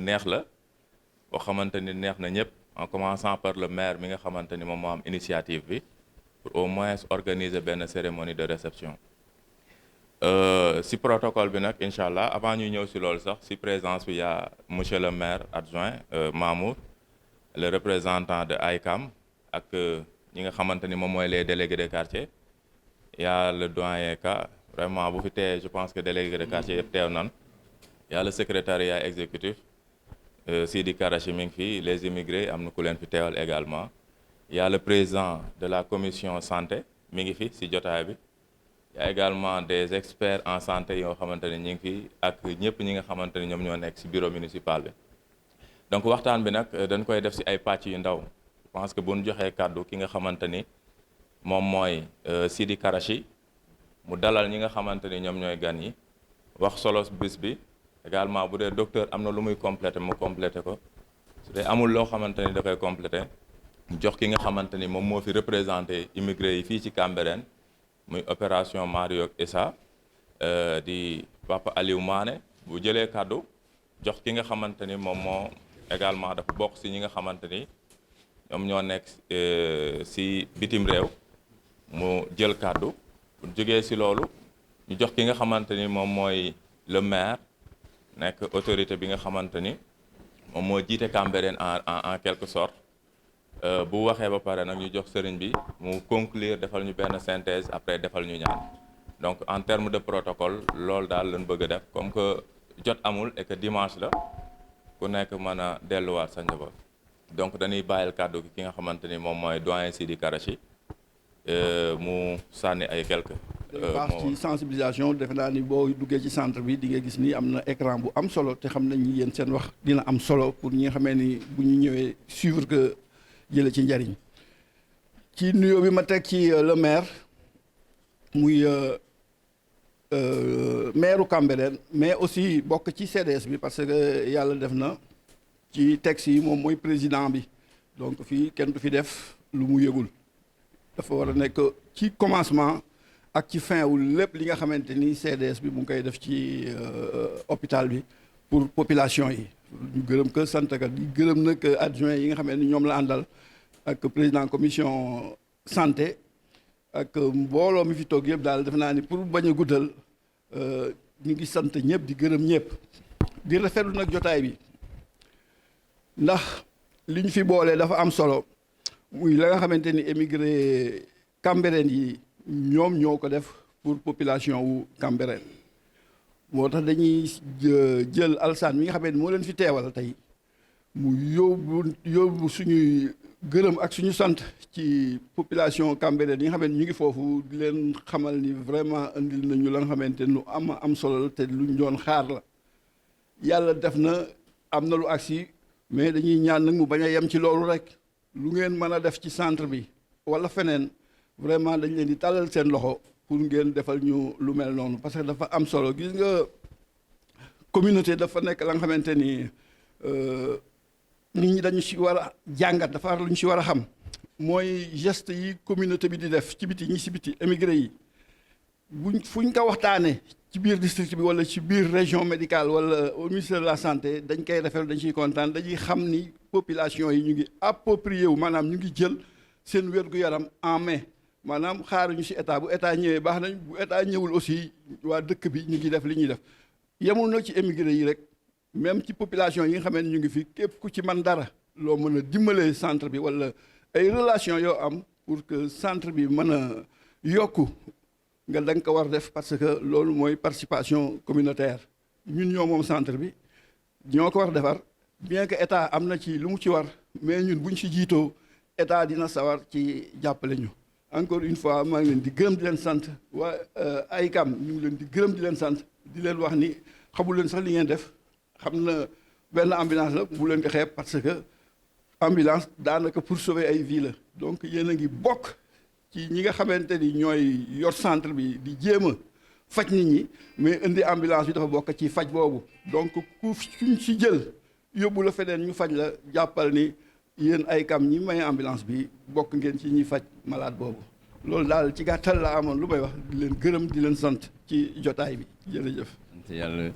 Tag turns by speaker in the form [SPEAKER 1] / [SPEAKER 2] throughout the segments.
[SPEAKER 1] neex la boo xamante ni neex na ñëpp en commençant par le maire mi nga xamante ni moom moo am initiative bi pour au moins organiser benn cérémonie de réception si protocole bi nag incha allah avant ñuy ñëw si loolu sax si présence bi y'a monsieur le maire adjoint Mamour le représentant de AICAM ak ñi nga xamante ni moom mooy les délégués de quartier y'a le doyen Ka vraiment bu fi tee je pense que délégués de quartier yëpp teew nan y'a le secrétariat exécutif Sidi Karachi mi ngi fi les immigrés am na ku leen fi teewal également y'a le président de la commission santé mi ngi fi si jotaay bi y'a également des experts en santé yoo xamante ni ñu ngi fi ak ñëpp ñi nga xamante ni ñoom ñoo nekk si bureau municipal bi donc waxtaan bi nag dañ koy def si ay pàcc yu ndaw je pense que bu ñu joxee kàddu ki nga xamante ni moom mooy Sidi Karachi mu dalal ñi nga xamante ni ñoom ñooy gan yi wax solo bis bi également bu dee docteur am na lu muy complété mu complété ko su dee amul loo xamante ni da koy complété jox ki nga xamante ni moom moo fi représenté immigré yi fii ci Cambérène muy opération Mario Issa di Papa Aliou Mané bu jëlee kàddu jox ki nga xamante ni moom moo également dafa bokk si ñi nga xamante ni ñoom ñoo nekk si bitim réew mu jël kàddu bu jógee si loolu ñu jox ki nga xamante ni moom mooy le maire nekk autorité bi nga xamante ni moom moo jiite Cambérène en quelque sorte bu waxee ba pare nag ñu jox sëriñ bi mu conclure defal ñu benn synthèse après defal ñu ñaan donc en termes de protocole loolu daal lañ bëgg a def comme que jot amul et que dimanche la ku nekk mën a delluwaat sa njaboot donc dañuy bàyyil kàddu ki nga xamante ni moom mooy doyen Sidi Karachi mu sànni ay quelques
[SPEAKER 2] baax ci sensibilisation defe naa ni boo duggee ci centre bi di nga gis ni am na écran bu am solo te xam nañ ni yéen seen wax dina am solo pour ñi nga xamee ni bu ñu ñëwee suivre que jële ci njariñ ci nuyoo bi ma teg ci le maire muy maireu Cambérène mais aussi bokk ci CDS bi parce que yàlla def na ci texte yi moom mooy président bi donc fii kenn du fi def lu mu yëgul dafa war a nekk ci commencement ak ci fin wu lépp li nga xamante ni CDS bi mu ngi koy def ci hôpital bi pour population yi ñu gërëm ko sant ka di gërëm nag adjoint yi nga xamante ni ñoom la àndal ak président commission santé ak mbooloo mi fi toog yëpp daal defe naa ni pour bañ a guddal ñu ngi sant ñëpp di gërëm ñëpp di rafetlu nag jotaay bi ndax li ñu fi boolee dafa am solo muy la nga xamante ni émigré Cambérène yi ñoom ñoo ko def pour population wu Cambérène moo tax dañuy jël alsaan mi nga xamante ni moo leen fi teewal tey mu yóbbu suñuy gërëm ak suñu sant ci population Cambérène yi nga xamante ñu ngi foofu di leen xamal ni vraiment indil nañu la nga xamante nu am solo te luñ doon xaar la yàlla def na am na lu agsi mais dañuy ñaan nag mu bañ a yem ci loolu rek lu ngeen mën a def ci centre bi wala feneen vraiment dañ leen di tàllal seen loxo pour ngeen defal ñu lu mel noonu parce que dafa am solo gis nga communauté dafa nekk la nga xamante ni nit ñi dañu ci war a jàngat dafa war lu ñu ci war a xam mooy geste yi communauté bi di def ci biti ñi ci biti émigré yi fuñ ko waxtaanee ci biir district bi wala ci biir région médicale wala au ministère de la santé dañ koy rafetlu dañ ciy kontaan dañuy xam ni population yi ñu ngi approprié wu maanaam ñu ngi jël seen wér-gu-yaram en main maanaam xaaruñu ci état bu état ñëwee baax nañ bu état ñëwul aussi waa dëkk bi ñu ngi def li ñuy def yemul nag ci émigré yi rek même ci population yi nga xamee ne ñu ngi fi képp ku ci man dara loo mën a dimbalee centre bi wala ay relation yoo am pour que centre bi mën a yokku nga da nga ko war def parce que loolu mooy participation communautaire ñun ñoo moom centre bi ñoo ko war defar bien que état am na ci lu mu ci war mais ñun buñ ci jiitoo état dina sawar ci jàppale ñu encore une fois maa ngi leen di gërëm di leen sant waa AICAM ñu ngi leen di gërëm di leen sant di leen wax ni xamul leen sax li ngeen def xam na benn ambulance la bu leen ko xeeb parce que ambulance daanaka pour sauver ay vies la donc yéen a ngi bokk ci ñi nga xamante ni ñooy yor centre bi di jéem a faj nit ñi mais indi ambulance bi dafa bokk ci faj boobu donc ku suñ ci jël yóbbu la feneen ñu faj la jàppal ni yéen AICAM ñi may ambulance bi bokk ngeen ci ñuy faj malade boobu loolu daal ci gàttal la amoon lu may wax di leen gërëm di leen sant ci jotaay bi jërëjëf.
[SPEAKER 3] sant yàlla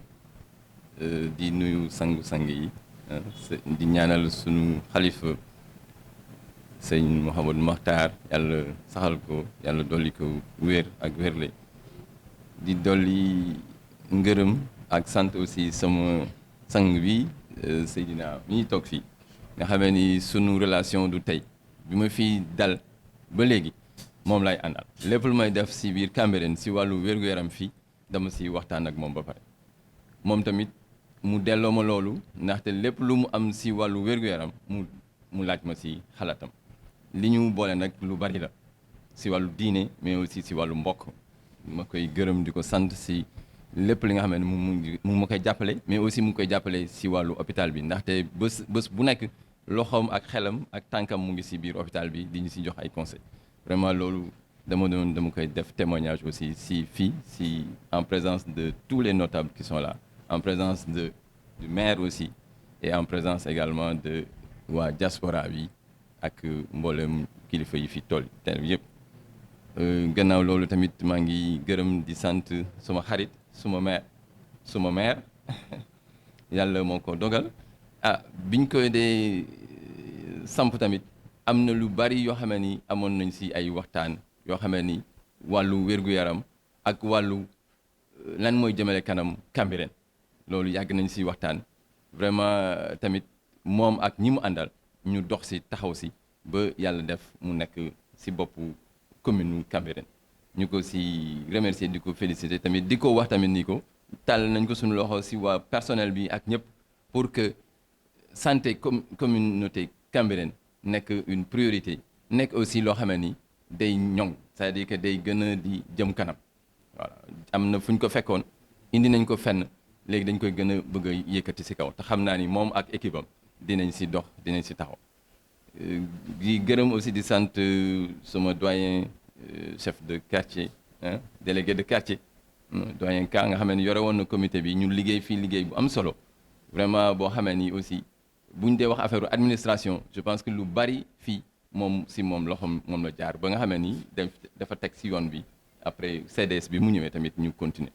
[SPEAKER 3] di nuyu sangu-sang yi di ñaanal sunu xalifa sëñ Mouhamadou Makhtar yàlla saxal ko yàlla dolli ko wér ak wérle di dolli ngërëm ak sant aussi sama sang bi Seydina mi ñuy toog fii nga xamee ni sunu relation du tey bi ma fi dal ba léegi moom lay àndal lépp lu may def si biir Cambérène si wàllu wér-gu-yaram fii dama si waxtaan ak moom ba pare moom tamit mu delloo ma loolu ndaxte lépp lu mu am si wàllu wér-gu-yaram mu laaj ma si xalaatam li ñu boole nag lu bari la si wàllu diine mais aussi si wàllu mbokk ma koy gërëm di ko sant si lépp li nga xam ne mu ma koy jàppale mais aussi mu ngi koy jàppale si wàllu hôpital bi ndaxte bés bu nekk loxoom ak xelam ak tànkam mu ngi si biir hôpital bi di ñu si jox ay conseils vraiment loolu dama koy def témoignage aussi si fii si en présence de tous les notables qui sont là en présence du maire aussi et en présence également de waa diaspora bi ak mboolem kilifa yi fi tool teel yëpp gannaaw loolu tamit maa ngi gërëm di sant suma xarit suma maire yàlla moo ko dogal biñ koy dee samp tamit am na lu bari yoo xam ni amoon nañ si ay waxtaan yoo xam ni wàllu wér-gu-yaram ak wàllu lan mooy jëmale kanam Cambérène loolu yàgg nañ si waxtaan vraiment tamit moom ak ñi mu àndal ñu dox si taxaw si ba yàlla def mu nekk si boppu commune Cambérène ñu ko si remercier di ko féliciter tamit di ko wax tamit ni ko tàll nañ ko suñu loxo si waa personnel bi ak ñëpp pour que santé communauté Cambérène nekk une priorité nekk aussi loo xam ni day ñoŋ c'est-à-dire que day gën a di jëm kanam voilà am na fu ñu ko fekkoon indi nañ ko fenn léegi dañ koy gën a bëgg a yëkkati si kaw te xam naa ni moom ak équipe am dinañ si dox dinañ si taxaw di gërëm aussi di sant sama doyen chef de quartier délégué de quartier doyen Ka nga xam ne yore woon na comité bi ñu liggéey fii liggéey bu am solo vraiment boo xamee ni aussi buñ dee wax affaire administration je pense que lu bari fii moom loxoom moom la jaar ba nga xamee ni dafa teg si yoon bi après CDS bi mu ñëwee tamit ñu continuer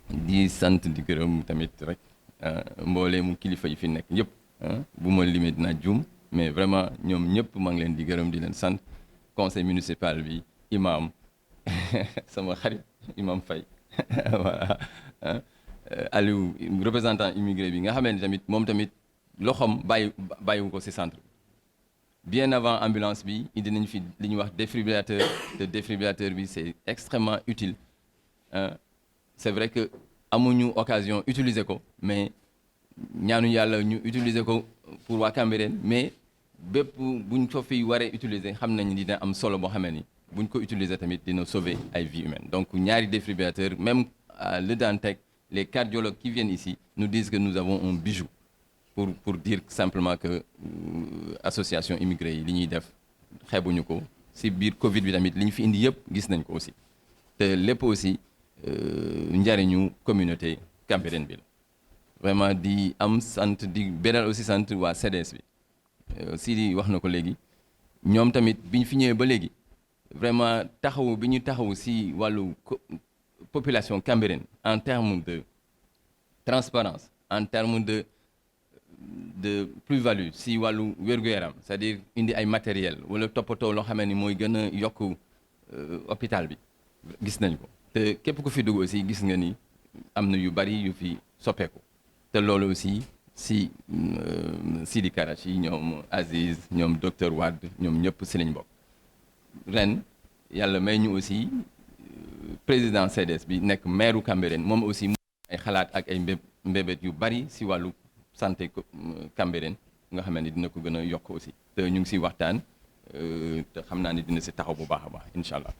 [SPEAKER 3] di sant di gërëm tamit rek mbooleemu kilifa yi fi nekk yëpp bu ma limee dinaa juum mais vraiment ñoom ñëpp maa ngi leen di gërëm di leen sant conseil municipal bi imam sama xarit imam Faye voilà Aliou représentant immigré bi nga xamee ni tamit moom tamit loxoom bàyyiwu ko ci centre bien avant ambulance bi indi nañ fi li ñuy wax défibrillateur te défibrillateur bi c'est extrêmement utile c'est vrai que amuñu occasion utiliser ko mais ñaanu yàlla ñu utiliser ko pour waa Cambérène mais bépp buñ ko fi waree utiliser xam nañ dina am solo boo xamee ni buñ ko utiliser tamit dina sauver ay vies humaines donc ñaari défibrillateur même Le Dantec les cardiologues qui viennent ici nous disent que nous avons un bijou pour dire simplement que association immigré yi li ñuy def xeebuñu ko si biir Covid bi tamit li ñu fi indi yëpp gis nañ ko aussi te lépp aussi njariñu communauté Cambérène bi la vraiment di am sant di beral aussi sant waa CDS bi si wax na ko léegi ñoom tamit bi ñu fi ñëwee ba léegi vraiment taxaw bi ñu taxaw si wàllu population Cambérène en termes de transparence en termes de plus-value si wàllu wér-gu-yaram c'est-à-dire indi ay matériel wala toppatoo loo xamee ni mooy gën a yokk hôpital bi gis nañ ko te képp ku fi dugg aussi gis nga ni am na yu bari yu fi soppeeku te loolu aussi si Sidi Karachi ñoom Aziz ñoom docteur Wade ñoom ñëpp si lañ bokk ren yàlla may ñu aussi président CDS bi nekk maire Cambérène moom aussi mu ay xalaat ak ay mbébét yu bari si wàllu santé Cambérène nga xam ne dina ko gën a yokk aussi te ñu ngi siy waxtaan te xam naa ni dina si taxaw bu baax a baax incha allah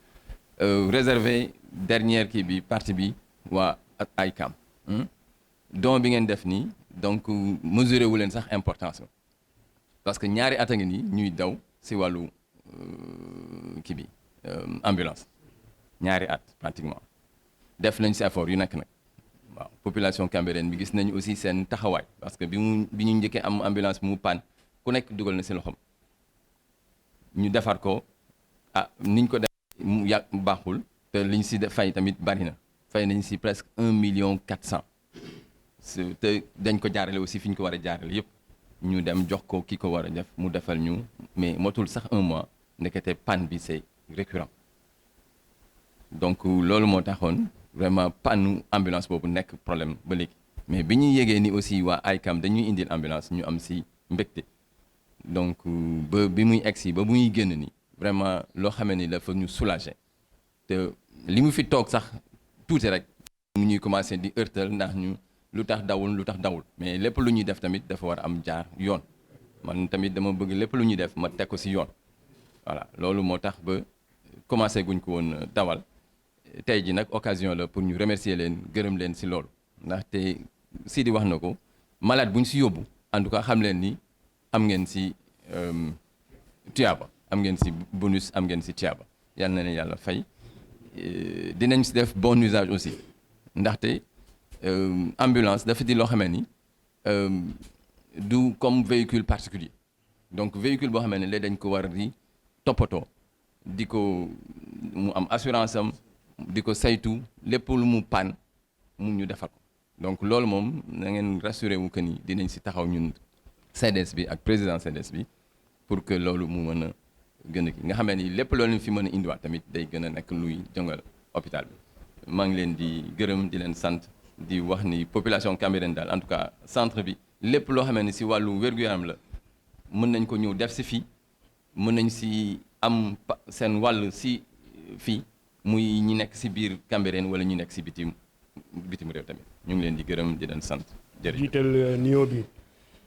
[SPEAKER 3] réservé dernière kii bi partie bi waa AICAM don bi ngeen def nii donc mesuré wu leen sax importance parce que ñaari at a ngi nii ñuy daw si wàllu kii bi ambulance ñaari at pratiquement def nañ si effort yu nekk nag waaw population Cambérène bi gis nañu aussi seen taxawaay parce que bi ñu njëkkee am ambulance bi mu panne ku nekk dugal na si loxoom ñu defar ko niñ ko def mu baaxul te liñ si fay tamit bari na fay nañ si presque 1,4 million te dañ ko jaarale aussi fi ñu ko war a jaarale yëpp ñu dem jox ko ki ko war a def mu defal ñu mais motul sax 1 mois ndekete panne bi c'est récurrent donc loolu moo taxoon vraiment panne ambulance boobu nekk problème ba léegi mais bi ñuy yégee ni aussi waa AICAM dañuy indil ambulance ñu am si mbégte donc ba bi muy egsi ba bu muy génn ni vraiment loo xamee ni dafa ñu soulager te li mu fi toog sax tuuti rek mu ñuy commencé di heurtal ndax ñu lu tax dawul mais lépp lu ñuy def tamit dafa war a am jaar yoon man tamit dama bëgg lépp lu ñuy def ma teg ko si yoon voilà loolu moo tax ba commencé guñ ko woon dawal tey ji nag occasion la pour ñu remercier leen gërëm leen si loolu ndaxte Sidi wax na ko malade bu ñu si yóbbu en tout cas xam leen ni am ngeen si tuyaaba am ngeen si bonus am ngeen si tuyaaba yal na leen yàlla fay dinañ si def bon usage aussi ndaxte ambulance dafa di loo xamee ni du comme véhicule particulier donc véhicule boo xamee ne léegi dañ ko war di toppatoo di ko mu am assurance am di ko saytu lépp lu mu panne mu ñu defal ko donc loolu moom na ngeen rassuré wu que ni dinañ si taxaw ñun CDS bi ak président CDS bi pour que loolu mu mën a gën a kii nga xamee ni lépp loolu fi mën a indiwaat tamit day gën a nekk luy jëngal hôpital bi maa ngi leen di gërëm di leen sant di wax ni population Cambérène daal en tout cas centre bi lépp loo xamee ni si wàllu wér-gu-yaram la mën nañ ko ñëw def si fii mën nañ si am seen wàll si fii muy ñi nekk si biir Cambérène wala ñi nekk si bitim réew tamit ñu ngi leen di gërëm di leen sant jërëjëf.
[SPEAKER 4] jiital nuyoo bi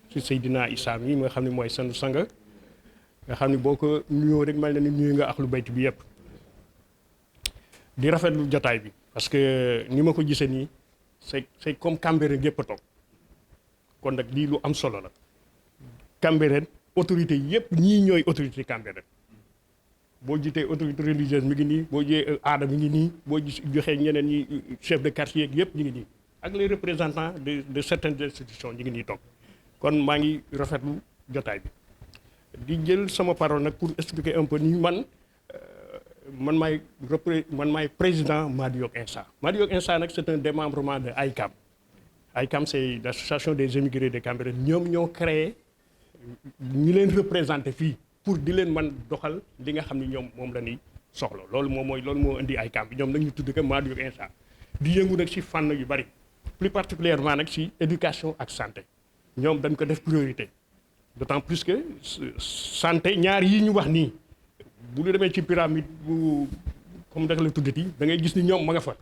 [SPEAKER 4] ci Seydina Issa mi nga xam ne mooy seen sang nga xam ne boo ko nuyoo rek mel na ni nuyu nga ahlu bayt bi yëpp di rafetlu jotaay bi parce que ni ma ko gisee nii c'est comme Cambérène yëpp a toog kon nag lii lu am solo la Cambérène autorité yëpp ñii ñooy autorité Cambérène boo jiitee autorité religieuse mi ngi nii boo jiyee aada mi ngi nii boo joxee ñeneen ñi chef de quartier yëpp ñu ngi nii ak les représentants de certaines institutions ñu ngi nii toog kon maa ngi rafetlu jotaay bi di jël sama parole nag pour expliquer un peu ni man maay président Madiok Insa. Madiok Insa nag c'est un démembrement de AICAM. AICAM c'est l'association des émigrés de Cambérène ñoom ñoo créé ñi leen représenté fii pour di leen man doxal li nga xam ni ñoom moom la ñuy soxla loolu moo indi AICAM bi ñoom nag ñu tudd ko Madiok Insa di yëngu nag ci fànn yu bari plus particulièrement nag ci éducation ak santé ñoom dañ ko def priorité d'autant plus que santé ñaar yi ñu wax nii bu ñu demee ci pyramide bu comme da la tuddati da ngay gis ni ñoom ma nga fa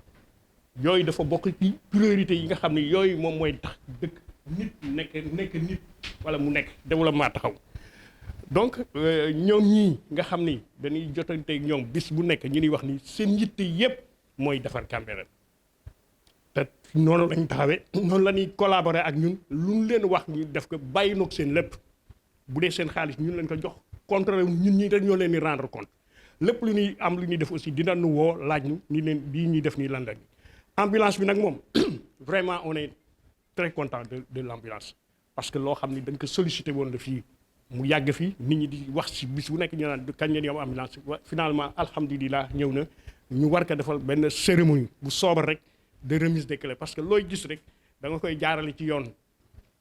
[SPEAKER 4] yooyu dafa bokk ci priorité yi nga xam ne yooyu moom mooy tax dëkk nit nekk nit wala mu nekk développement taxaw donc ñoom ñii nga xam ni dañuy jotanteeg ñoom bis bu nekk ñu ni wax ni seen yitte yépp mooy defar Cambérène te noonu lañ taxawee noonu la ñuy collaborer ak ñun lu ñu leen wax ñu def ko bàyyi noog seen lépp bu dee seen xaalis ñun leen ko jox contrôlé ñun ñi rek ñoo leen di rendre compte lépp lu ñuy am lu ñuy def aussi dina nu woo laaj ñu ni leen bii ñuy def nii lan la ni ambulance bi nag moom vraiment on est très content de l'ambulance parce que loo xam ni dañ ko sollicité woon la fii mu yàgg fii nit ñi di wax ci bis bu nekk ñu naan kañ leen yow ambulance finalement alhamdulilah ñëw na ñu war ko defal benn cérémonie bu soobar rek de remise des clés parce que looy gis rek da nga koy jaarale ci yoon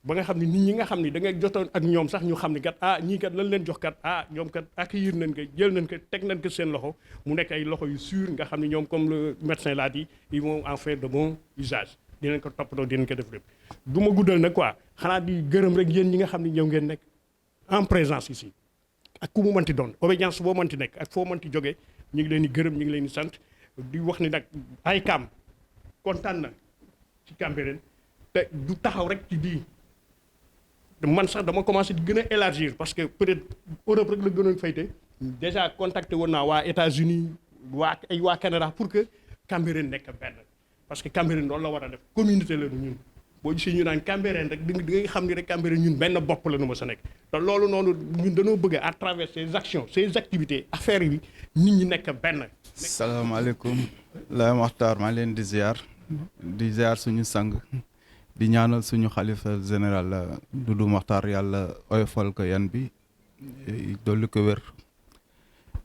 [SPEAKER 4] ba nga xam ne nit ñi nga xam ne da ngay jotoon ak ñoom sax ñu xam ne kat ñii kat lan leen jox kat ñoom kat accueillir nañ ko jël nañ ko teg nañ ko seen loxo mu nekk ay loxo yu sûr nga xam ne ñoom comme le médecin l'a dit ils vont en faire de bon usage dinañ ko toppatoo dinañ ko def lépp du ma guddal nag quoi xanaa di gërëm rek yéen ñi nga xam ne ñëw ngeen nekk en présence ici ak ku mu mënti doon obédience boo mënti nekk ak foo mënti jógee ñu ngi leen di gërëm ñu ngi leen di sant di wax ni nag AICAM kontaan na ci Cambérène te du taxaw rek ci bii man sax dama commencé di gën a élargir parce que peut-être Europe rek la gënoon fayte déjà contacté woon naa waa États-Unis waa Canada pour que Cambérène nekk benn parce que Cambérène loolu la war a def communauté la ñun boo gisee ñu naan Cambérène rek di nga xam ni rek Cambérène ñun benn bopp la nu ma sa nekk te loolu noonu ñun dañoo bëgg à travers ces actions ces activités affaires yi nit ñi nekk benn.
[SPEAKER 5] salaamaaleykum Laye Makhtar maa leen di ziar suñu sang di ñaanal suñu xalifa général Doudou Makhtar yàlla oyofal ko yan bi dolli ko wér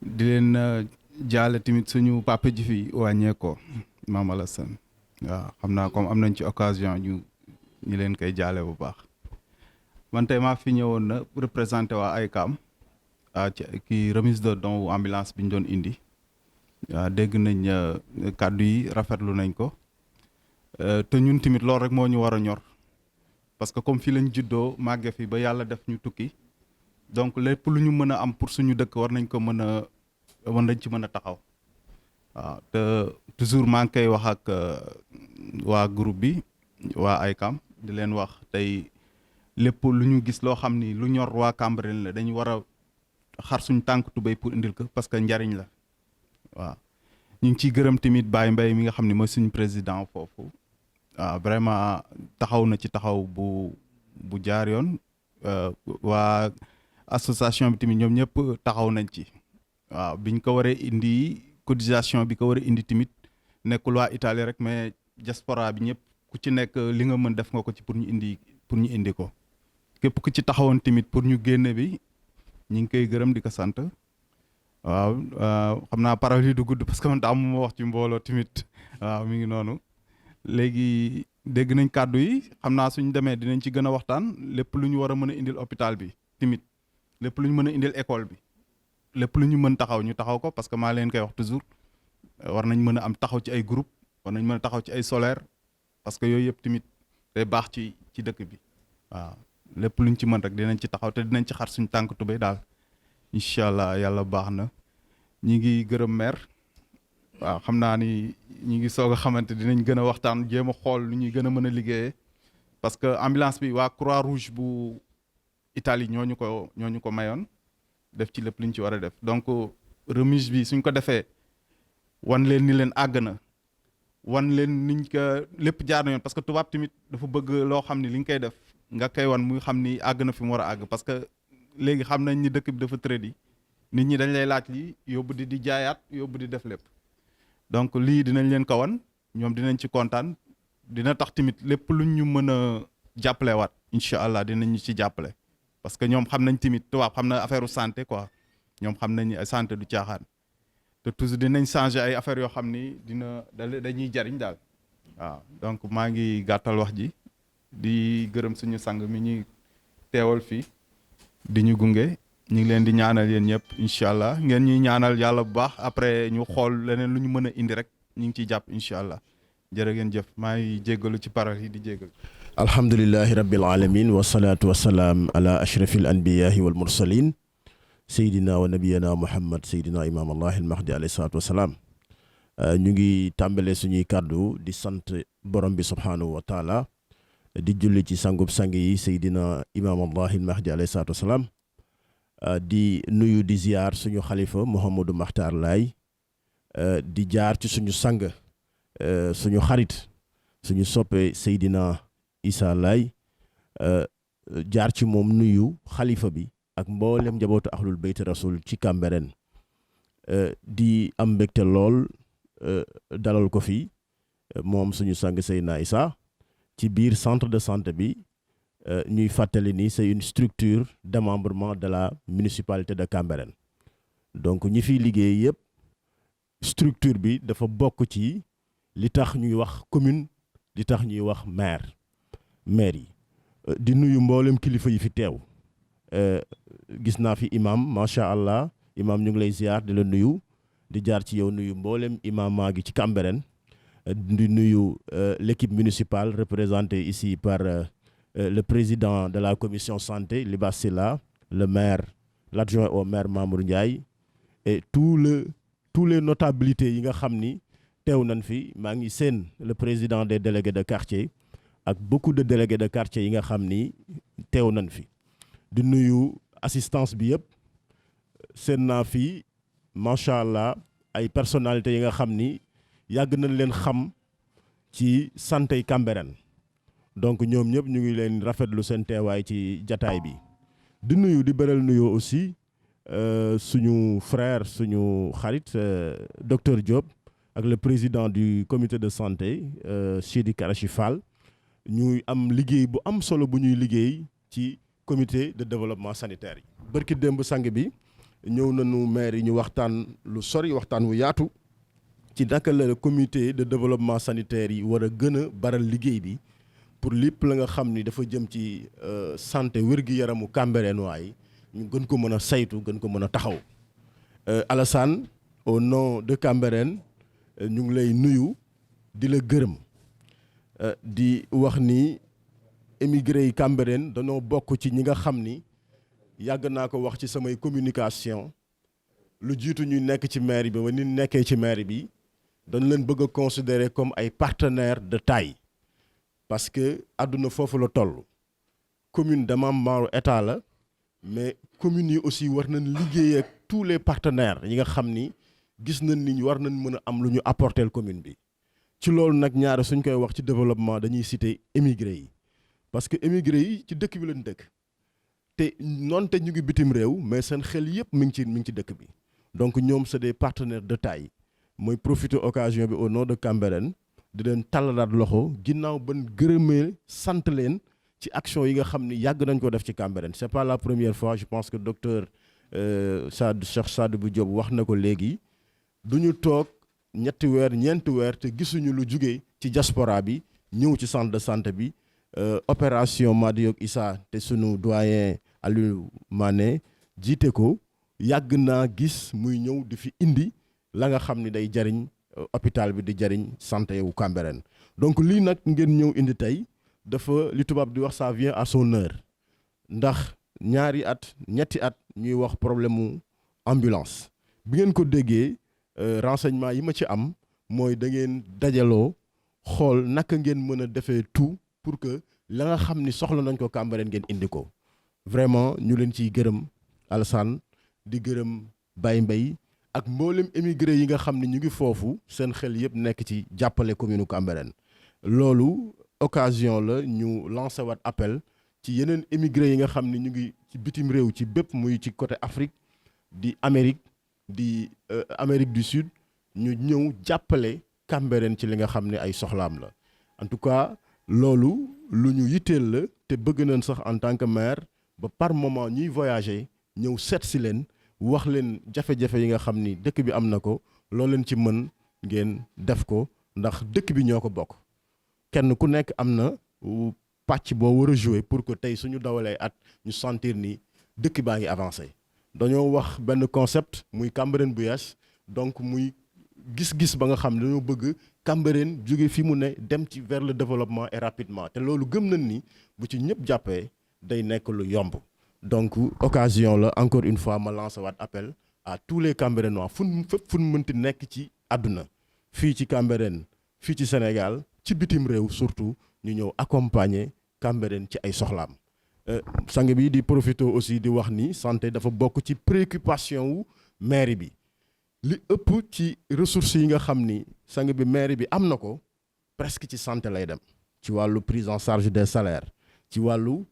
[SPEAKER 5] di leen jaale tamit suñu papa ji fi wàññeekoo Mame Alassane waaw xam naa comme am nañ ci occasion ñu ñi leen koy jaale bu baax. man tey maa fi ñëwoon na représenté waa AICAM ci kii remise de don wu ambulance bi ñu doon indi dégg nañ kàddu yi rafetlu nañ ko te ñun tamit loolu rek moo ñu war a ñor parce que comme fii lañ juddoo màgge fi ba yàlla def ñu tukki donc lépp lu ñu mën a am pour suñu dëkk war nañ ko mën nañ ci mën a taxaw waaw te toujours maa ngi koy wax ak waa groupe bi waa AICAM di leen wax tey lépp lu ñu gis loo xam ni lu ñor waa Cambérène la dañu war a xar suñu tànk tubéy pour indil ko parce que njariñ la waaw ñu ngi ciy gërëm tamit Baye Mbaye mi nga xam ne mooy suñu président foofu waaw vraiment taxaw na ci taxaw bu jaar yoon waa association bi tamit ñoom ñëpp taxaw nañ ci waaw biñ ko waree indi cotisation bi ko war a indi tamit nekkul waa Italie rek mais diaspora bi ñëpp ku ci nekk li nga mën def nga ko ci pour ñu indi ko képp ku ci taxawoon tamit pour ñu génne bi ñu ngi koy gërëm di ko sant waaw xam naa parole yi du gudd parce que man daa ma wax ci mbooloo tamit waaw mi ngi noonu léegi dégg nañ kàddu yi xam naa suñ demee dinañ ci gën a waxtaan lépp lu ñu war a mën a indil hôpital bi tamit lépp lu ñu mën a indil école bi lépp lu ñu mën taxaw ñu taxaw ko parce que maa leen koy wax toujours war nañ mën a am taxaw ci ay groupe war nañ mën a taxaw ci ay solaire parce que yooyu yëpp tamit day baax ci dëkk bi waaw lépp luñ ci mën rek dinañ ci taxaw te dinañ ci xar suñ tànk tubéy daal incha allah yàlla baax na ñi ngi gërëm maire waaw xam naa ni ñi ngi soog a xamante dinañ gën a waxtaan jéem a xool lu ñuy gën a mën a liggéeyee parce que ambulance bi waa Croix Rouge bu Italie ñooñu ko mayoon def ci lépp lu ñu ci war a def donc remise bi suñ ko defee wan leen ni leen àgg na wan leen niñ ko lépp jaar na yoon parce que tubaab tamit dafa bëgg loo xam ni li nga koy def nga koy wan muy xam ni àgg na fi mu war a àgg parce que léegi xam nañ ni dëkk bi dafa tëradi nit ñi dañ lay laaj lii yóbbu di jaayaat yóbbu di def lépp donc lii dinañ leen ko wan ñoom dinañ ci kontaan dina tax tamit lépp luñ ñu mën a jàppalewaat incha allah dinañ ñu ci jàppale parce que ñoom xam nañ tamit tubaab xam na affaire santé quoi ñoom xam nañ santé du caaxaan te toujours dinañ changer ay affaires yoo xam ni dañuy jariñ daal waaw donc maa ngi gàttal wax ji di gërëm suñu sang mi ñuy teewal fii di ñu gunge ñu ngi leen di ñaanal yéen ñëpp incha allah ngeen ñuy ñaanal yàlla bu baax après ñu xool leneen lu ñu mën a indi rek ñu ngi ciy jàpp incha allah jërë ngeen jëf maa ngi jéggalu ci parole yi di jéggalu.
[SPEAKER 6] alhamdulillahi rabbil alamin wasalaatu wasalaam ala ashrafil anbiyahi wal mursalin seydina wa nabiyana muhammad seydina imam allah al mahdi alayhi salaatu wasalaam ñu ngi tàmbalee suñuy kàddu di sant borom bi subhanahu wa taala di julli ci sangub sang yi seydina imam allah al mahdi alayhi salaatu wasalaam di nuyu di ziar suñu xalifa Mouhamadou Makhtar Laye di jaar ci suñu sang suñu xarit suñu soppe Seydina Issa Laye jaar ci moom nuyu xalifa bi ak mboolem njabootu ahlul bayt rasul ci Cambérène di am mbégte lool dalal ko fi moom suñu sang Seydina Issa ci biir centre de santé bi ñuy fàttali ni c'est une structure de démembrement de la municipalité de Cambérène donc ñi fiy liggéey yëpp structure bi dafa bokk ci li tax ñuy wax commune li tax ñuy wax maire yi di nuyu mboolem kilifa yi fi teew gis naa fi imam macha allah imam ñu ngi lay ziar di la nuyu di jaar ci yow nuyu mboolem imam maa ngi ci Cambérène di nuyu l'équipe municipale représentée ici par le président de la commission santé Libas Silla, le maire, l'adjoint au maire Mamour Ndiaye et tous les notabilités yi nga xam ni teew nañ fi maa ngi seen le président des délégués de quartier ak beaucoup de délégués de quartier yi nga xam ni teew nañ fi di nuyu assistance bi yëpp seen naa fi macha allah ay personnalités yi nga xam ni yàgg nañ leen xam ci santé Cambérène donc ñoom ñëpp ñu ngi leen rafetlu seen teewaay ci jataay bi di nuyu di beral nuyoo aussi suñu frère suñu xarit docteur Diop ak le président du comité de santé Sidi Karachi Fall ñuy am liggéey bu am solo bu ñuy liggéey ci comité de développement sanitaire yi. barki démb sang bi ñëw nañu maire yi ñu waxtaan lu sori waxtaan wu yaatu ci naka la comité de développement sanitaire yi war a gën a baral liggéey bi pour lépp la nga xam ni dafa jëm ci santé wér-gi-yaramu Cambérène waay ñu gën ko mën a saytu gën ko mën a taxaw Alassane au nom de Cambérène ñu ngi lay nuyu di la gërëm di wax ni émigré yi Cambérène dañoo bokk ci ñi nga xam ni yàgg naa ko wax ci samay communication lu jiitu ñuy nekk ci mairie bi ba ni nekkee ci mairie bi dañu leen bëgg a considérer comme ay partenaires de taille parce que àdduna foofu la toll commune démembrement état la mais communes yi aussi war nañ liggéey ak tous les partenaires yi nga xam ni gis nañ ni war nañ mën a am lu ñu apporter commune bi ci loolu nag ñaare suñ koy wax ci développement dañuy citer émigré yi parce que émigré yi ci dëkk bi lañ dëkk te noonte ñu ngi bitim réew mais seen xel yëpp mi ngi ci dëkk bi donc ñoom c'est des partenaires de taille mooy profiter occasion bi au nom de Cambérène di leen tàllalaat loxo ginnaaw ban gërëmee sant leen ci action yi nga xam ni yàgg nañ ko def ci Cambérène c'est pas la première fois je pense que docteur Cheikh Sadibou Diop wax na ko léegi du ñu toog ñetti weer ñeenti weer te gisuñu lu jugee ci diaspora bi ñëw ci centre de santé bi opération Madiyok Issa te sunu doyen Aliou Mané jiite ko yàgg naa gis muy ñëw di fi indi la nga xam ni day jariñ hôpital bi di jariñ santé wu Cambérène donc lii nag ngeen ñëw indi tey dafa li tubaab di wax ça vient à son heure ndax ñaari at ñetti at ñuy wax problème mu ambulance bi ngeen ko déggee renseignement yi ma ci am mooy da ngeen dajaloo xool naka ngeen mën a defee tout pour que la nga xam ni soxla nañ ko Cambérène ngeen indi ko vraiment ñu leen ciy gërëm Alassane di gërëm Baye Mbaye ak mboolem émigré yi nga xam ne ñu ngi foofu seen xel yëpp nekk ci jàppale commune Cambérène loolu occasion la ñu lancé waat appel ci yeneen émigré yi nga xam ne ñu ngi ci bitim réew ci bépp muy ci côté Afrique di Amérique di Amérique du Sud ñu ñëw jàppale Cambérène ci li nga xam ne ay soxlaam la en tout cas loolu lu ñu yitteel la te bëgg nañ sax en tant que maire ba par moment ñuy voyager ñëw seet si leen wax leen jafe-jafe yi nga xam ni dëkk bi am na ko loo leen ci mën ngeen def ko ndax dëkk bi ñoo ko bokk kenn ku nekk am na pàcc boo war a jouer pour que tey suñu dawalee at ñu sentir ni dëkk baa ngi avancé dañoo wax benn concept muy Cambérène bu yees donc muy gis-gis ba nga xam ne dañoo bëgg Cambérène jóge fi mu ne dem ci vers le développement et rapidement te loolu gëm nañ ni bu ci ñëpp jàppee day nekk lu yomb donc occasion la encore une fois ma lancé waat appel à tous les Cambérénois fépp fu ñu mënti nekk ci àdduna fii ci Cambérène fii ci Sénégal ci bitim réew surtout ñu ñëw accompagner Cambérène ci ay soxlaam sang bi di profiter aussi di wax ni santé dafa bokk ci préoccupation wu mairie bi li ëpp ci ressources yi nga xam ni sang bi mairie bi am na ko presque ci santé lay dem ci wàllu prise en charge des salaires ci wàllu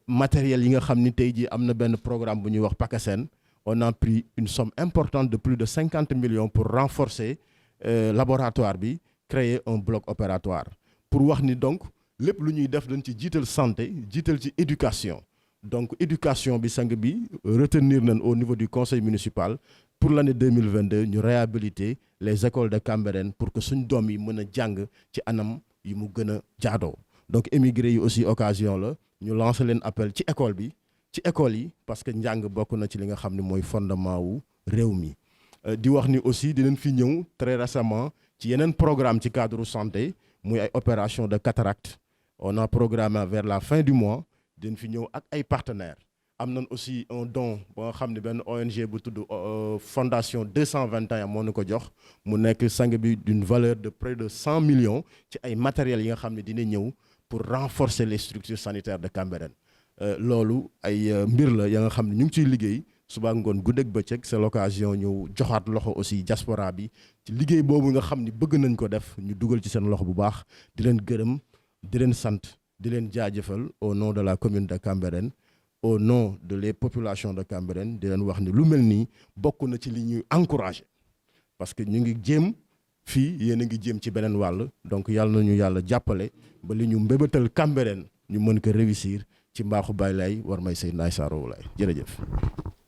[SPEAKER 6] matériel yi nga xam ni tey jii am na benn programme bu ñuy wax PACASEN on a pris une somme importante de plus de 50 millions pour renforcer laboratoire bi créer un bloc opératoire pour wax ni donc lépp lu ñuy def dañ ci jiital santé jiital ci éducation donc éducation bi sang bi retenir nañ au niveau du conseil municipal pour l'année 2022 ñu réhabiliter les écoles de Cambérène pour que suñ doom yi mën a jàng ci anam yi mu gën a jaadoo donc émigré yi aussi occasion la ñu lancer leen appel ci école bi ci école yi parce que njàng bokk na ci li nga xam ne mooy fondement wu réew mi di wax ni aussi dinañ fi ñëw très récemment ci yeneen programme ci cadre santé muy ay opération de cataracte on a programmé vers la fin du mois dinañ fi ñëw ak ay partenaires am nañ aussi un don ba nga xam ne benn ONG bu tudd fondation 221 moo ñu ko jox mu nekk sang bi d'une valeur de près de 100 millions ci ay matériels yi nga xam ne dina ñëw pour renforcer les structures sanitaires de Cambérène loolu ay mbir la ya nga xam ne ñu ngi ciy liggéey suba ngoon guddeeg bëccëg c'est l'occasion ñu joxaat loxo aussi diaspora bi ci liggéey boobu nga xam ni bëgg nañ ko def ñu dugal ci seen loxo bu baax di leen gërëm di leen sant di leen jaajëfal au nom de la commune de Cambérène au nom de les populations de Cambérène di leen wax ni lu mel nii bokk na ci li ñuy encourager parce que ñu ngi jéem fii yéen a ngi jéem ci beneen wàll donc yàlla nañu yàlla jàppale ba li ñu mbébétal Cambérène ñu mën ko réussir ci mbaaxu Baay Laay war may Seydina Issa Rouhou Laye jërëjëf.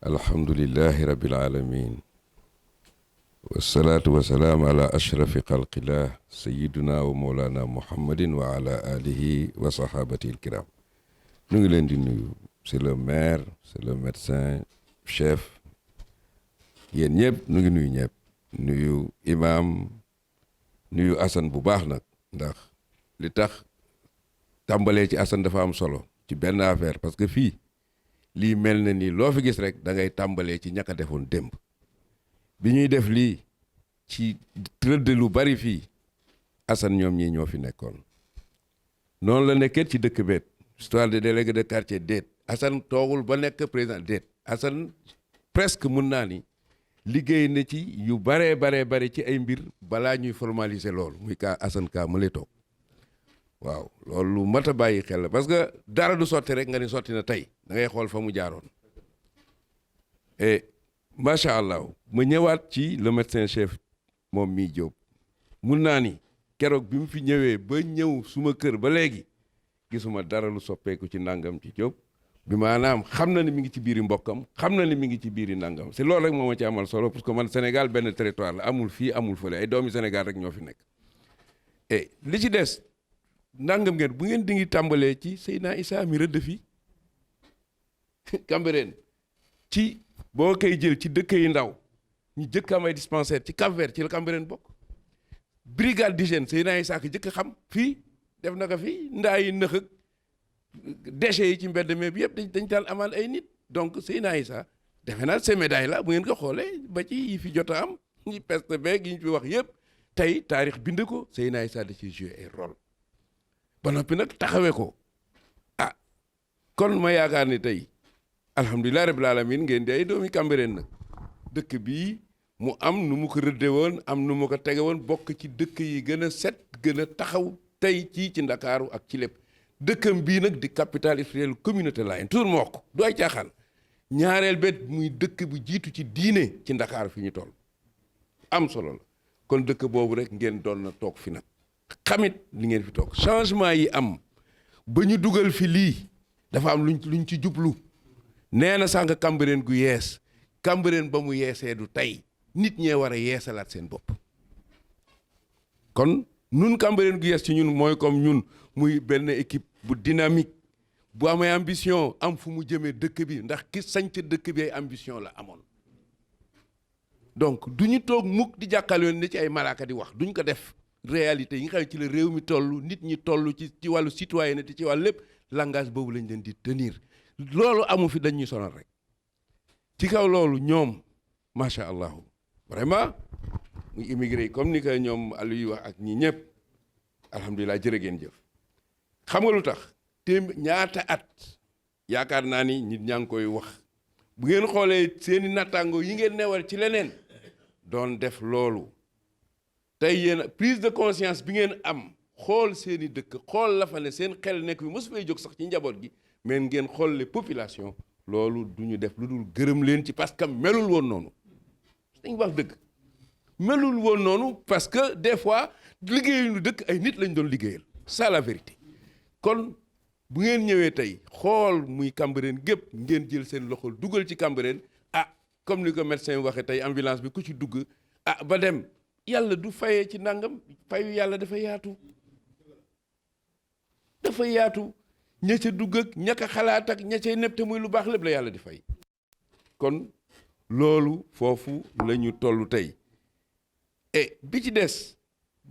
[SPEAKER 7] alhamdulillahi rabbil alamin wasalaatu wasalaam ala ashrafi xalqillah sayiduna wa mawlana muhammadin wa ala alihi wa sahabatihi alkiram. ñu ngi leen di nuyu c'est le maire, c'est le médecin chef, yéen ñëpp ñu ngi nuyu ñëpp, nuyu imam, nuyu Assane bu baax nag, ndax li tax tàmbalee ci Assane dafa am solo ci benn affaire, parce que fii lii mel na ni loo fi gis rek da ngay tàmbalee ci ñàkk a defoon démb. bi ñuy def lii ci tëdd lu bari fii Assane ñoom ñii ñoo fi nekkoon noonu la nekkee ci dëkk beet histoire de délégué de quartier déet Assane toogul ba nekk président déet Assane presque mun naa ni liggéey na ci yu bare ci ay mbir balaa ñuy formaliser loolu muy kaa Assane kaa ma lay toog waaw loolu lu mat a bàyyi xel la parce que dara du sotti rek nga ni sotti na tey da ngay xool fa mu jaaroon et macha allah ma ñëwaat ci le médecin chef moom mii Diop mun naa ni keroog bi mu fi ñëwee ba ñëw suma kër ba léegi gisuma dara lu soppeeku ci nangam ci Diop bi maanaam xam na ni mi ngi ci biiri mbokkam xam na ni mi ngi ci biiri nangam c'est loolu rek moo ma ci amal solo parce que man Sénégal benn territoire la amul fii amul fële ay doomi Sénégal rek ñoo fi nekk et li ci des nangam ngeen bu ngeen di ngi tàmbalee ci Seydina Issa mi rëdd fii Cambérène ci boo koy jël ci dëkk yi ndaw ñu jëkk am ay dispensaire ci Cap-Vert ci la Cambérène bokk brigade d'hygiène Seydina Issa ko jëkk xam fii def na ko fii ndaa yi nëx ak déchets yi ci mbedd mi bi yëpp dañ daan amal ay nit donc Seydina Issa defe naa ces médailles la bu ngeen ko xoolee ba ci yi fi jot a am ñi peste beeg yi ñu fi wax yëpp tey taarix bind ko Seydina Issa da ci jouer ay rôle ba noppi nag taxawee ko ah kon ma yaakaar ni tey alhamdulilah rabbil alamin ngeen di ay doomi Cambérène nag dëkk bii mu am nu mu ko rëdde woon am nu mu ko tege woon bokk ci dëkk yi gën a set gën a taxaw tey ci Ndakaaru ak ci lépp dëkkam bii nag di capitale industrielle communauté Layène toujours moo ko du ay caaxaan ñaareel bet muy dëkk bu jiitu ci diine ci Ndakaaru fi ñu toll am solo la kon dëkk boobu rek ngeen doon na toog fi nag xamit li ngeen fi toog changement yi am ba ñu dugal fi lii dafa am luñ ci jublu nee na sànq Cambérène gu yees Cambérène ba mu yeesee du tey nit ñee war a yeesalaat seen bopp kon nun Cambérène gu yees ci ñun mooy comme ñun muy benn équipe bu dynamique bu amee ambition am fu mu jëmee dëkk bi ndax ki sañc dëkk bi ay ambition la amoon donc du ñu toog mukk di jàkkaarloo ne ci ay malaaka di wax duñ ko def réalité yi nga xam ne ci la réew mi toll nit ñi toll ci wàllu citoyenneté ci wàllu lépp langage boobu lañ leen di tenir loolu amu fi dañuy sonal rek ci kaw loolu ñoom macha allah vraiment muy immigré comme ni ko ñoom Aliou wax ak ñi ñëpp alhamdulilah jërë ngeen jëf xam nga lu tax ñaata at yaakaar naa ni nit ñaa ngi koy wax bu ngeen xoolee seeni nattaango yi ngeen newal ci leneen doon def loolu tey yéen prise de conscience bi ngeen am xool seeni dëkk xool la fa ne seen xel nekk bi mosu fay jóg sax ci njaboot gi mais ngeen xool les populations loolu du ñu def lu dul gërëm leen ci parce que melul woon noonu dañ wax dëgg melul woon noonu parce que des fois liggéeyuñu dëkk ay nit lañ doon liggéeyal ça la vérité kon bu ngeen ñëwee tey xool muy Cambérène gépp ngeen jël seen loxo dugal ci Cambérène ah comme ni ko médecin waxee tey ambulance bi ku ci dugg ah ba dem yàlla du fayee ci nangam fayu yàlla dafa yaatu ña ca dugg ak ña ca xalaat ak ña ca nepp te muy lu baax lépp la yàlla di fay kon loolu foofu la ñu toll tey et bi ci des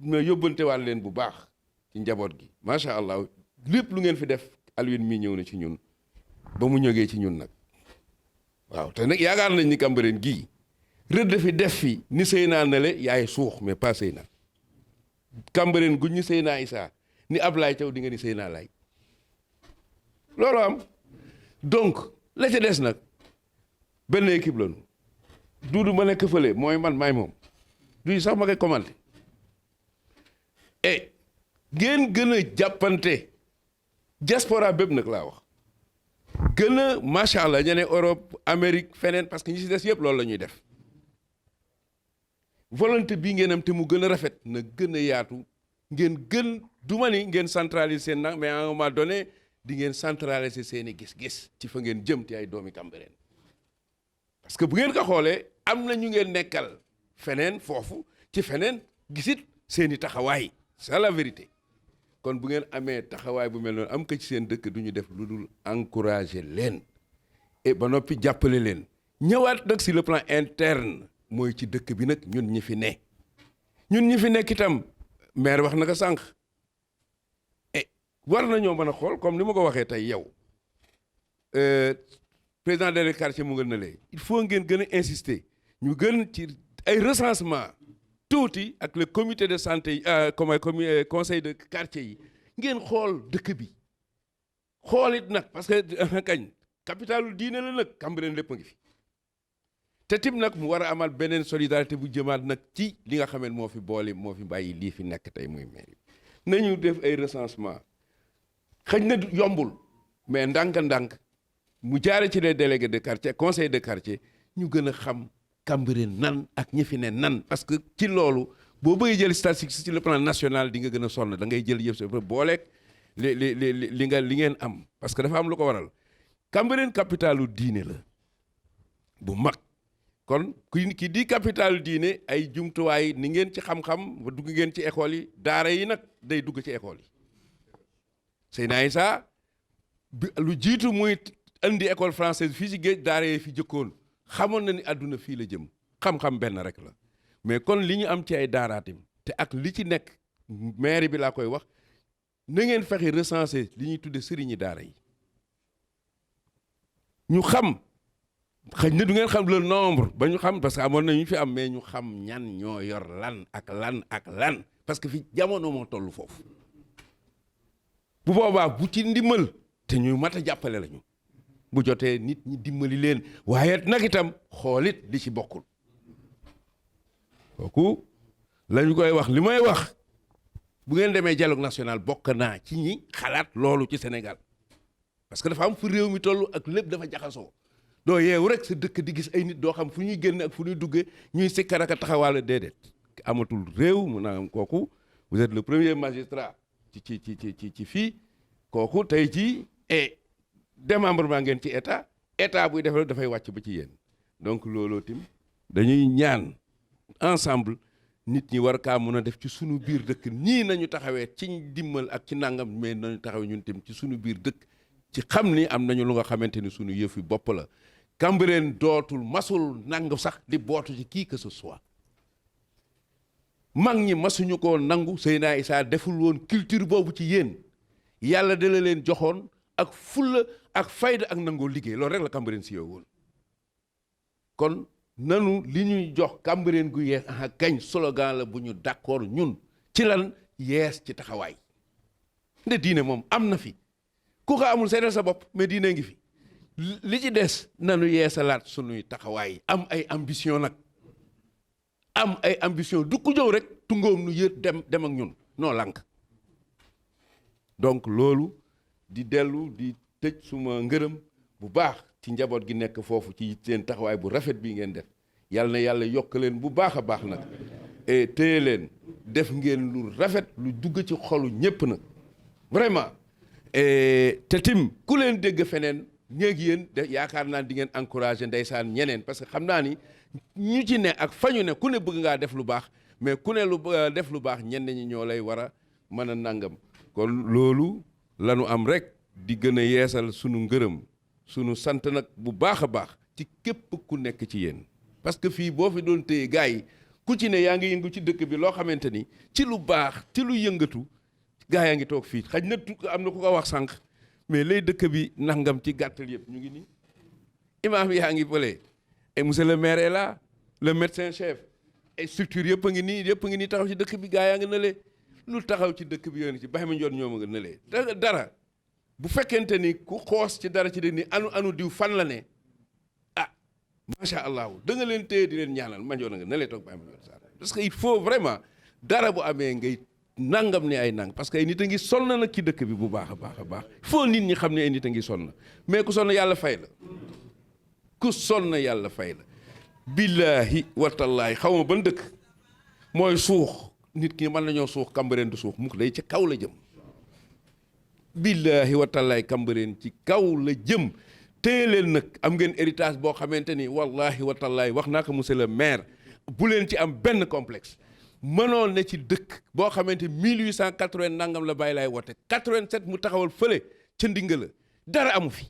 [SPEAKER 7] ma yóbbantewaat leen bu baax ci njaboot gi macha allah lépp lu ngeen fi def Alioune mii ñëw na ci ñun ba mu ñëgee ci ñun nag waaw te nag yaakaar nañ ni Cambérène gii rëdd fi def fi ni Seyna na le yaay suux mais pas Seyna Cambérène gu ñu Seyna Issa ni Ablaye Thiaw di nga ni Seyna Laay loolu am donc la ca des nag benn équipe lañu duudu ma nekk fële mooy man maay moom du sax ma koy commenté et ngeen gën a jàppante diaspora bépp nag laa wax gën a macha allah ñeneen Europe Amérique feneen parce que ñi si des yëpp loolu la ñuy def volonté bii ngeen am te mu gën a rafet na gën a yaatu ngeen gën du ma ni ngeen centraliser seen nag mais à un moment donné di ngeen centraliser seeni gis-gis ci fa ngeen jëm te ay doomi Cambérène parce que bu ngeen ko xoolee am na ñu ngeen nekkal feneen foofu ci feneen gisit seeni taxawaay c'est la vérité. kon bu ngeen amee taxawaay bu mel noonu am ko ci seen dëkk du ñu def lu dul encourager leen et ba noppi jàppale leen. ñëwaat nag sur le plan interne mooy ci dëkk bi nag ñun ñi fi ne ñun ñi fi nekk itam maire wax na ko sànq et war nañoo mën a xool comme ni ma ko waxee tey yow président des quartiers mu nga na lee il faut ngeen gën a insister ñu gën ci ay recensement tuuti ak le comité de santé yi comme conseil de quartier yi ngeen xool dëkk bi xool it nag parce que kañ capitalu diine la nag Cambérène lépp a ngi fi te tim nag mu war a amal beneen solidarité bu jëmaat nag ci li nga xam ne moo fi boole moo fi bàyyi lii fi nekk tey muy mairie nañu def ay recensement xëy na yombul mais ndànk-ndànk mu jaare ci les délégués de quartier conseil de quartier ñu gën a xam Cambérène nan ak ñi fi ne nan parce que ci loolu boo bëggee jël statistique sur le plan national di nga gën a sonn da ngay jël yëpp sa booleeg li ngeen am parce que dafa am lu ko waral Cambérène capitalu diine la bu mag kon ki di capitalu diine ay jumtuwaay ni ngeen ci xam-xam ba dugg ngeen ci école yi daara yi nag day dugg ci école yi Seydina Issa lu jiitu muy andi école française fii ci géej daara yi fi jëkkoon xamoon na ni àdduna fii la jëm xam-xam benn rek la mais kon li ñu am ci ay daaraatim te ak li ci nekk maire bi laa koy wax na ngeen fexe recenser li ñuy tudde sëriñi daara yi ñu xam xëy na du ngeen xam le nombre ba ñu xam parce que amoon na ñu fi am mais ñu xam ñan ñoo yor lan ak lan parce que fi jamono moo toll foofu bu boobaa bu ci ndimbal te ñu mat a jàppale lañu bu jotee nit ñi dimbali leen waaye nag itam xoolit li ci bokkul kooku la ñu koy wax li may wax bu ngeen demee dialogue national bokk naa ci ñi xalaat loolu ci Sénégal parce que dafa am fu réew mi toll ak lépp dafa jaxasoo doo yeewu rek sa dëkk di gis ay nit doo xam fu ñuy génn ak fu ñuy duggee ñuy sikkar ak a taxawaale déedéet amatul réew mu naa kooku vous êtes le premier magistrat ci fii kooku tey jii et démembrement ngeen ci état buy def dafay wàcc ba ci yéen donc looloo tim dañuy ñaan ensemble nit ñi war kaa mën a def ci sunu biir dëkk nii nañu taxawee ci dimmal ak ci nangam mais nañu taxawee ñun tim ci sunu biir dëkk ci xam ni am nañu lu nga xamante ni sunu yëfi bopp la Cambérène dootul masul nangu sax di bootu ci qui que ce soit mag ñi masuñu ko nangu Seydina Issa deful woon culture boobu ci yéen yàlla da la leen joxoon ak fulla ak fayda ak nangoo liggéey loolu rek la Cambérène si yow woon kon nanu li ñuy jox Cambérène gu yees aha gañ slogan la bu ñu d'accord ñun ci lan yees ci taxawaay nde diine moom am na fi ku ko amul seetal sa bopp mais diine ngi fi li ci des nanu yeesalaat sunuy taxawaay am ay ambition nag am ay ambition du ko jow rek tungoom nu yët dem ak ñun noo lànk donc loolu di dellu di tëj suma ngërëm bu baax ci njaboot gi nekk foofu ci seen taxawaay bu rafet bii ngeen def yàlla na yàlla yokk leen bu baax a baax nag et téye leen def ngeen lu rafet lu dugg ci xolu ñépp nag vraiment te tim ku leen dégg feneen ñeeg yéen de yaakaar naa di ngeen encouragé ndeysaan ñeneen parce que xam naa ni ñu ci ne ak fañu ne ku ne bëgg ngaa def lu baax mais ku ne lu def lu baax ñenn ñi ñoo lay war a mën a nangam kon loolu lanu am rek di gën a yeesal sunu ngërëm sunu sant nag bu baax a baax ci képp ku nekk ci yéen parce que fii boo fi doon téye gars yi ku ci ne yaa ngi yëngu ci dëkk bi loo xamante ni ci lu baax ci lu yëngatu gars yaa ngi toog fii xaj na am na ku ko wax sànq mais lay dëkk bi nangam ci gàttal yëpp ñu ngi nii imaam yaa ngi fële et monsieur le maire est là le médecin chef et structure yëpp a ngi nii taxaw ci dëkk bi gars yaa ngi nële lu taxaw ci dëkk bi yoon ci bax ma njoon ñoom nga nële dara bu fekkente ni ku xoos ci dara ci dëkk ni anu diw fan la ne ah macha allah da nga leen téye di leen ñaanal ma njoon nga nële toog bax ma njoon sa parce que il faut vraiment dara bu amee ngay nangam ne ay nang parce que ay nit a ngi sonn nag ci dëkk bi bu baax a baax a baax foo nit ñi xam ne ay nit a ngi sonn mais ku sonn yàlla fay la ku sonn yàlla fay la billaahi watallaahi xaw ma ban dëkk mooy suux nit ki mën nañoo suux Cambérène du suux mukk day ci kaw la jëm billaahi watallaahi Cambérène ci kaw la jëm téye leen nag am ngeen héritage boo xamante ni wallaahi watallaahi wax naa ko monsieur le maire bu leen ci am benn complexe mënoon ne ci dëkk boo xamante 1880 nangam la Baye Laay woote 87 mu taxawal fële ca Ndingala dara amu fi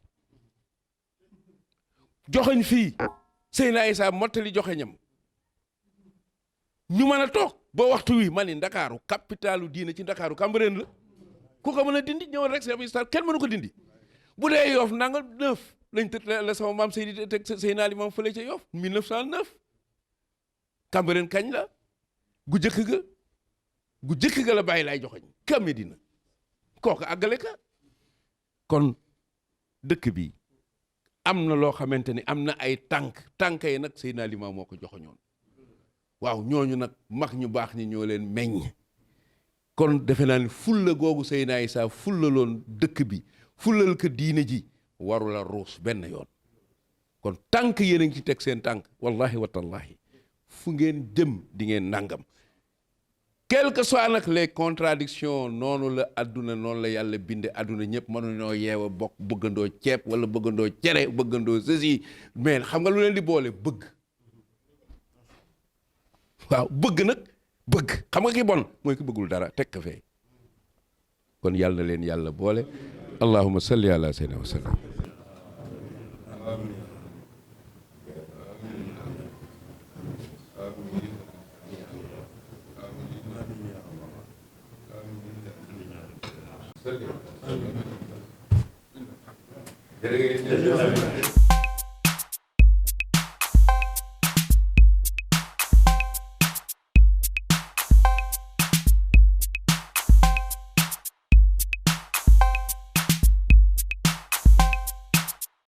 [SPEAKER 7] joxoñ fii Seydina Issa mottali joxeñam ñu mën a toog ba waxtu wi ma ni Ndakaaru capitalu diine ci Ndakaaru Cambérène la ku ko mën a dindi ñëwal rek Cheikh Issa kenn mënu ko dindi bu dee Yoff nanga 9 lañ tëj la sama maam Seydi teg Seydina Limaamu fële ca Yoff 1909 Cambérène kañ la gu jëkk ga la Baye Laay joxoñ ka Medina kooku àggale ka kon dëkk bi am na loo xamante ni am na ay tànk yi nag Seydina Limaamu moo ko joxoñoon waaw ñooñu nag mag ñu baax ñi ñoo leen meññ kon defe naa ni fulla googu Seydina Issa fullaloon dëkk bi fullal ko diine ji warula ruus benn yoon kon tànk yéen a ngi ci teg seen tànk wallahi wa tallahi fu ngeen jëm di ngeen nangam quel que soit nag les contradictions noonu la adduna noonu la yàlla binde adduna ñëpp mënuñoo yeewa bokk bëggandoo ceeb wala bëggandoo cere bëggandoo ceci mais xam nga lu leen di boole bëgg waaw bëgg nag bëgg xam nga ki bon mooy ki bëggul dara teg ka fee kon yàlla na leen yàlla boole allahumma salli ala sayyidina wa sallam jërëjëf